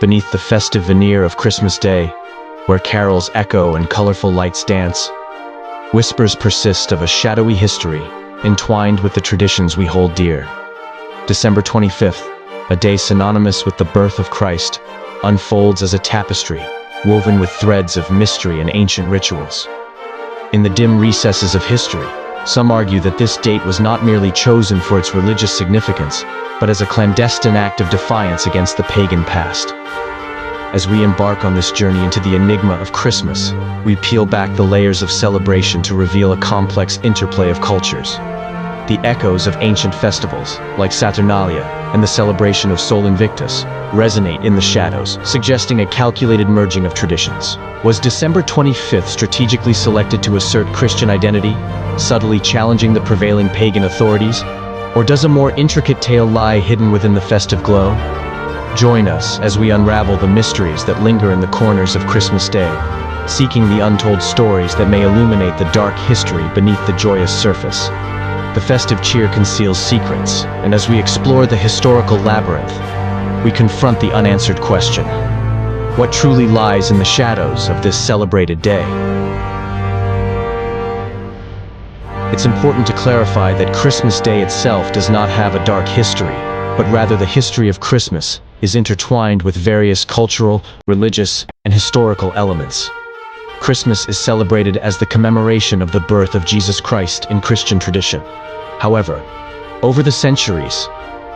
beneath the festive veneer of Christmas Day, where carols echo and colorful lights dance, whispers persist of a shadowy history entwined with the traditions we hold dear. December 25th, a day synonymous with the birth of Christ, unfolds as a tapestry woven with threads of mystery and ancient rituals. In the dim recesses of history, some argue that this date was not merely chosen for its religious significance, but as a clandestine act of defiance against the pagan past. As we embark on this journey into the enigma of Christmas, we peel back the layers of celebration to reveal a complex interplay of cultures. The echoes of ancient festivals, like Saturnalia and the celebration of Sol Invictus, resonate in the shadows, suggesting a calculated merging of traditions. Was December 25th strategically selected to assert Christian identity, subtly challenging the prevailing pagan authorities? Or does a more intricate tale lie hidden within the festive glow? Join us as we unravel the mysteries that linger in the corners of Christmas Day, seeking the untold stories that may illuminate the dark history beneath the joyous surface. The festive cheer conceals secrets, and as we explore the historical labyrinth, we confront the unanswered question: what truly lies in the shadows of this celebrated day? It's important to clarify that Christmas Day itself does not have a dark history, but rather the history of Christmas is intertwined with various cultural, religious, and historical elements. Christmas is celebrated as the commemoration of the birth of Jesus Christ in Christian tradition. However, over the centuries,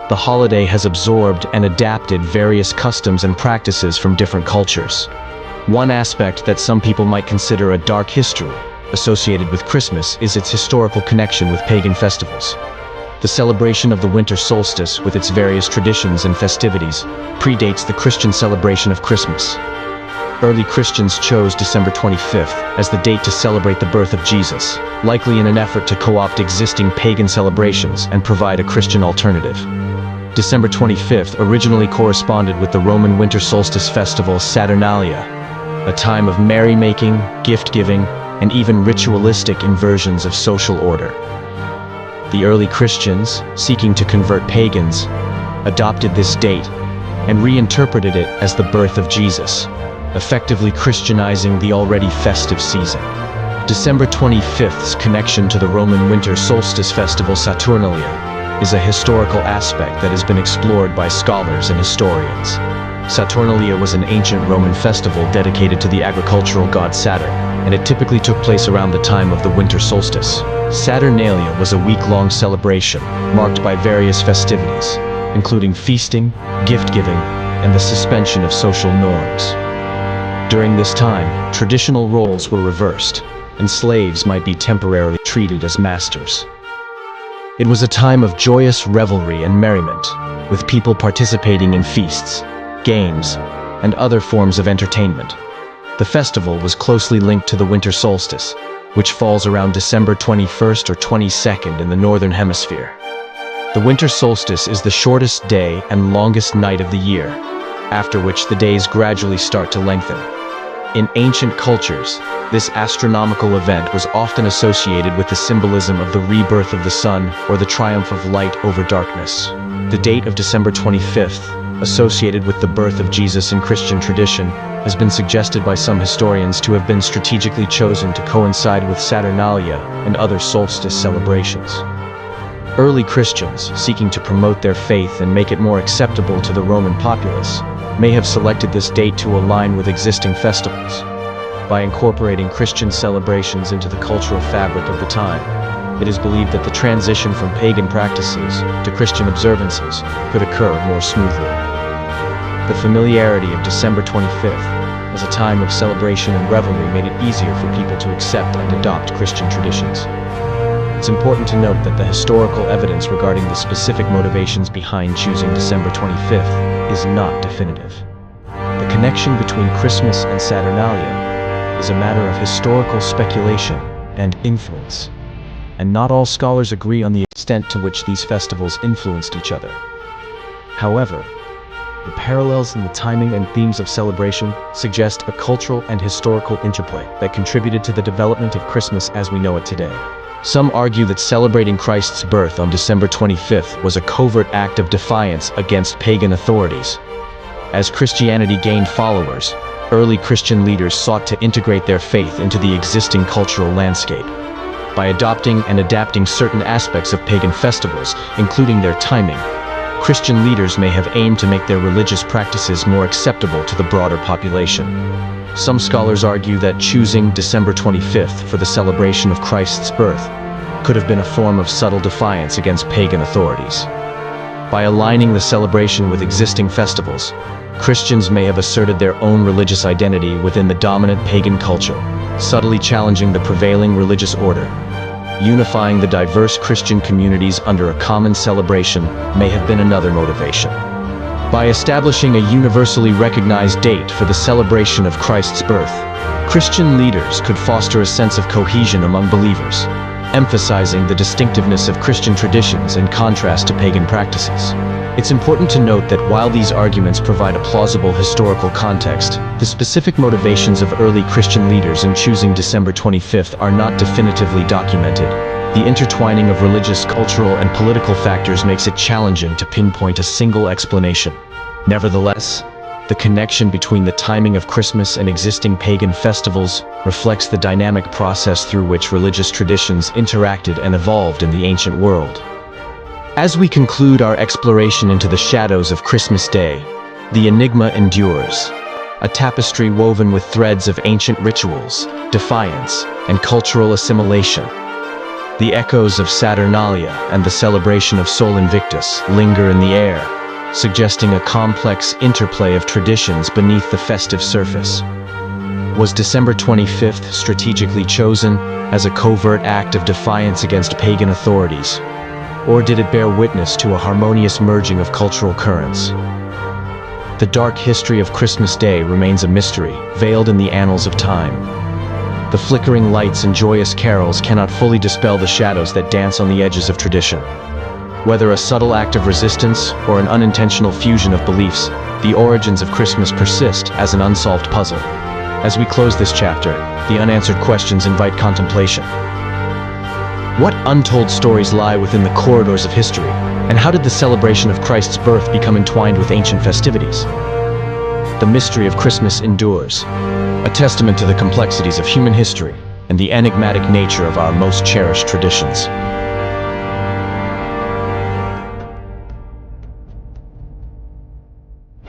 the holiday has absorbed and adapted various customs and practices from different cultures. One aspect that some people might consider a dark history associated with Christmas is its historical connection with pagan festivals. The celebration of the winter solstice, with its various traditions and festivities, predates the Christian celebration of Christmas. Early Christians chose December 25th as the date to celebrate the birth of Jesus, likely in an effort to co-opt existing pagan celebrations and provide a Christian alternative. December 25th originally corresponded with the Roman winter solstice festival Saturnalia, a time of merrymaking, gift-giving, and even ritualistic inversions of social order. The early Christians, seeking to convert pagans, adopted this date and reinterpreted it as the birth of Jesus, effectively Christianizing the already festive season. December 25th's connection to the Roman winter solstice festival Saturnalia is a historical aspect that has been explored by scholars and historians. Saturnalia was an ancient Roman festival dedicated to the agricultural god Saturn, and it typically took place around the time of the winter solstice. Saturnalia was a week-long celebration marked by various festivities, including feasting, gift-giving, and the suspension of social norms. During this time, traditional roles were reversed, and slaves might be temporarily treated as masters. It was a time of joyous revelry and merriment, with people participating in feasts, games, and other forms of entertainment. The festival was closely linked to the winter solstice, which falls around December 21st or 22nd in the northern hemisphere. The winter solstice is the shortest day and longest night of the year, after which the days gradually start to lengthen. In ancient cultures, this astronomical event was often associated with the symbolism of the rebirth of the sun or the triumph of light over darkness. The date of December 25th, associated with the birth of Jesus in Christian tradition, has been suggested by some historians to have been strategically chosen to coincide with Saturnalia and other solstice celebrations. Early Christians, seeking to promote their faith and make it more acceptable to the Roman populace, may have selected this date to align with existing festivals. By incorporating Christian celebrations into the cultural fabric of the time, it is believed that the transition from pagan practices to Christian observances could occur more smoothly. The familiarity of December 25th as a time of celebration and revelry made it easier for people to accept and adopt Christian traditions. It's important to note that the historical evidence regarding the specific motivations behind choosing December 25th is not definitive. The connection between Christmas and Saturnalia is a matter of historical speculation and influence, and not all scholars agree on the extent to which these festivals influenced each other. However, the parallels in the timing and themes of celebration suggest a cultural and historical interplay that contributed to the development of Christmas as we know it today. Some argue that celebrating Christ's birth on December 25th was a covert act of defiance against pagan authorities, As Christianity gained followers, early Christian leaders sought to integrate their faith into the existing cultural landscape. By adopting and adapting certain aspects of pagan festivals, including their timing, Christian leaders may have aimed to make their religious practices more acceptable to the broader population. Some scholars argue that choosing December 25th for the celebration of Christ's birth could have been a form of subtle defiance against pagan authorities. By aligning the celebration with existing festivals, Christians may have asserted their own religious identity within the dominant pagan culture, subtly challenging the prevailing religious order. Unifying the diverse Christian communities under a common celebration may have been another motivation. By establishing a universally recognized date for the celebration of Christ's birth, Christian leaders could foster a sense of cohesion among believers, emphasizing the distinctiveness of Christian traditions in contrast to pagan practices. It's important to note that while these arguments provide a plausible historical context, the specific motivations of early Christian leaders in choosing December 25th are not definitively documented. The intertwining of religious, cultural, and political factors makes it challenging to pinpoint a single explanation. Nevertheless, the connection between the timing of Christmas and existing pagan festivals reflects the dynamic process through which religious traditions interacted and evolved in the ancient world. As we conclude our exploration into the shadows of Christmas Day, the enigma endures, a tapestry woven with threads of ancient rituals, defiance, and cultural assimilation. The echoes of Saturnalia and the celebration of Sol Invictus linger in the air, suggesting a complex interplay of traditions beneath the festive surface. Was December 25th strategically chosen as a covert act of defiance against pagan authorities? Or did it bear witness to a harmonious merging of cultural currents? The dark history of Christmas Day remains a mystery, veiled in the annals of time. The flickering lights and joyous carols cannot fully dispel the shadows that dance on the edges of tradition. Whether a subtle act of resistance or an unintentional fusion of beliefs, the origins of Christmas persist as an unsolved puzzle. As we close this chapter, the unanswered questions invite contemplation. What untold stories lie within the corridors of history, and how did the celebration of Christ's birth become entwined with ancient festivities? The mystery of Christmas endures, a testament to the complexities of human history and the enigmatic nature of our most cherished traditions.